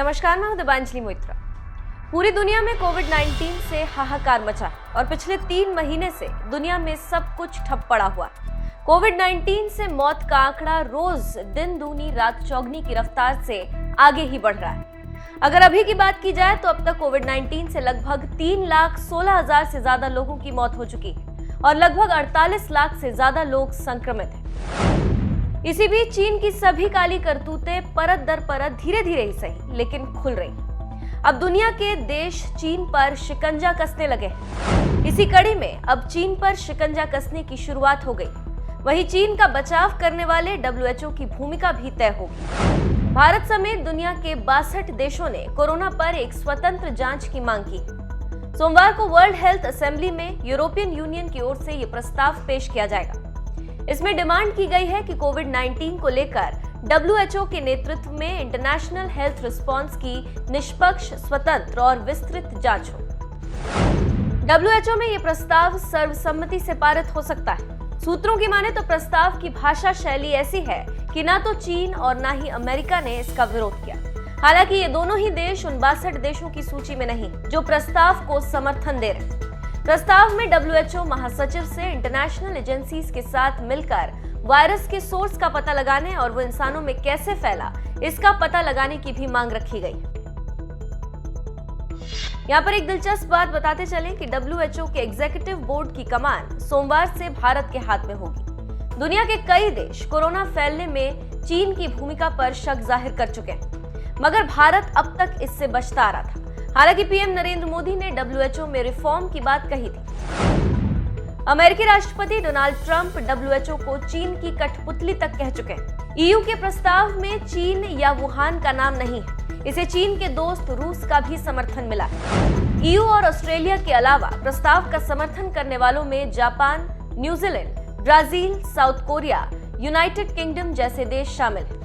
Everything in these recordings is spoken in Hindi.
नमस्कार, मैं हूं दिबांजलि मोइत्रा। पूरी दुनिया में कोविड-19 से हाहाकार मचा है और पिछले 3 महीने से दुनिया में सब कुछ ठप पड़ा हुआ। कोविड-19 से मौत का आंकड़ा रोज दिन दूनी रात चौगनी की रफ्तार से आगे ही बढ़ रहा है। अगर अभी की बात की जाए तो अब तक कोविड-19 से लगभग 3,16,000 से ज्यादा लोगों की मौत हो चुकी है और लगभग 48 लाख से ज्यादा लोग संक्रमित हैं। इसी बीच चीन की सभी काली करतूतें परत दर परत धीरे धीरे ही सही लेकिन खुल रही। अब दुनिया के देश चीन पर शिकंजा कसने लगे हैं। इसी कड़ी में अब चीन पर शिकंजा कसने की शुरुआत हो गई। वहीं चीन का बचाव करने वाले WHO की भूमिका भी तय होगी। भारत समेत दुनिया के 62 देशों ने कोरोना पर एक स्वतंत्र जांच की मांग की। सोमवार को वर्ल्ड हेल्थ असेंबली में यूरोपियन यूनियन की ओर से यह प्रस्ताव पेश किया जाएगा। इसमें डिमांड की गई है कि कोविड-19 को लेकर WHO के नेतृत्व में इंटरनेशनल हेल्थ रिस्पांस की निष्पक्ष, स्वतंत्र और विस्तृत जांच हो। WHO में यह प्रस्ताव सर्वसम्मति से पारित हो सकता है। सूत्रों की माने तो प्रस्ताव की भाषा शैली ऐसी है कि ना तो चीन और ना ही अमेरिका ने इसका विरोध किया। हालांकि ये दोनों ही देश उन 62 देशों की सूची में नहीं जो प्रस्ताव को समर्थन दे रहे। प्रस्ताव में WHO महासचिव से इंटरनेशनल एजेंसीज के साथ मिलकर वायरस के सोर्स का पता लगाने और वो इंसानों में कैसे फैला इसका पता लगाने की भी मांग रखी गई। यहाँ पर एक दिलचस्प बात बताते चलें कि WHO के एग्जीक्यूटिव बोर्ड की कमान सोमवार से भारत के हाथ में होगी। दुनिया के कई देश कोरोना फैलने में चीन की भूमिका पर शक जाहिर कर चुके हैं, मगर भारत अब तक इससे बचता आ रहा था। हालांकि पीएम नरेंद्र मोदी ने WHO में रिफॉर्म की बात कही थी। अमेरिकी राष्ट्रपति डोनाल्ड ट्रंप WHO को चीन की कठपुतली तक कह चुके हैं। EU के प्रस्ताव में चीन या वुहान का नाम नहीं है। इसे चीन के दोस्त रूस का भी समर्थन मिला है। EU और ऑस्ट्रेलिया के अलावा प्रस्ताव का समर्थन करने वालों में Japan, New Zealand, Brazil, south Korea, United kingdom जैसे देश शामिल हैं।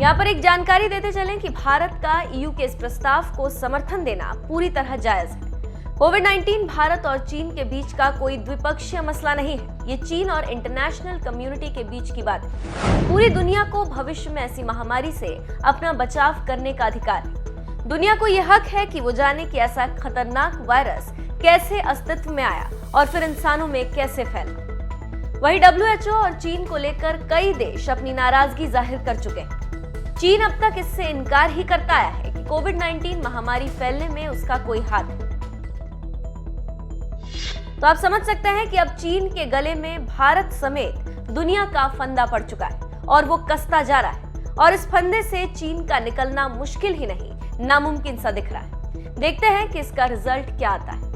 यहाँ पर एक जानकारी देते चलें कि भारत का EU के इस प्रस्ताव को समर्थन देना पूरी तरह जायज है। कोविड-19 भारत और चीन के बीच का कोई द्विपक्षीय मसला नहीं है। ये चीन और इंटरनेशनल कम्युनिटी के बीच की बात है। पूरी दुनिया को भविष्य में ऐसी महामारी से अपना बचाव करने का अधिकार है। दुनिया को यह हक है कि वो जाने कि ऐसा खतरनाक वायरस कैसे अस्तित्व में आया और फिर इंसानों में कैसे फैला। वहीं WHO और चीन को लेकर कई देश अपनी नाराजगी जाहिर कर चुके हैं। चीन अब तक इससे इनकार ही करता आया है कि कोविड-19 महामारी फैलने में उसका कोई हाथ है। तो आप समझ सकते हैं कि अब चीन के गले में भारत समेत दुनिया का फंदा पड़ चुका है और वो कसता जा रहा है और इस फंदे से चीन का निकलना मुश्किल ही नहीं, नामुमकिन सा दिख रहा है। देखते हैं कि इसका रिजल्ट क्या आता है।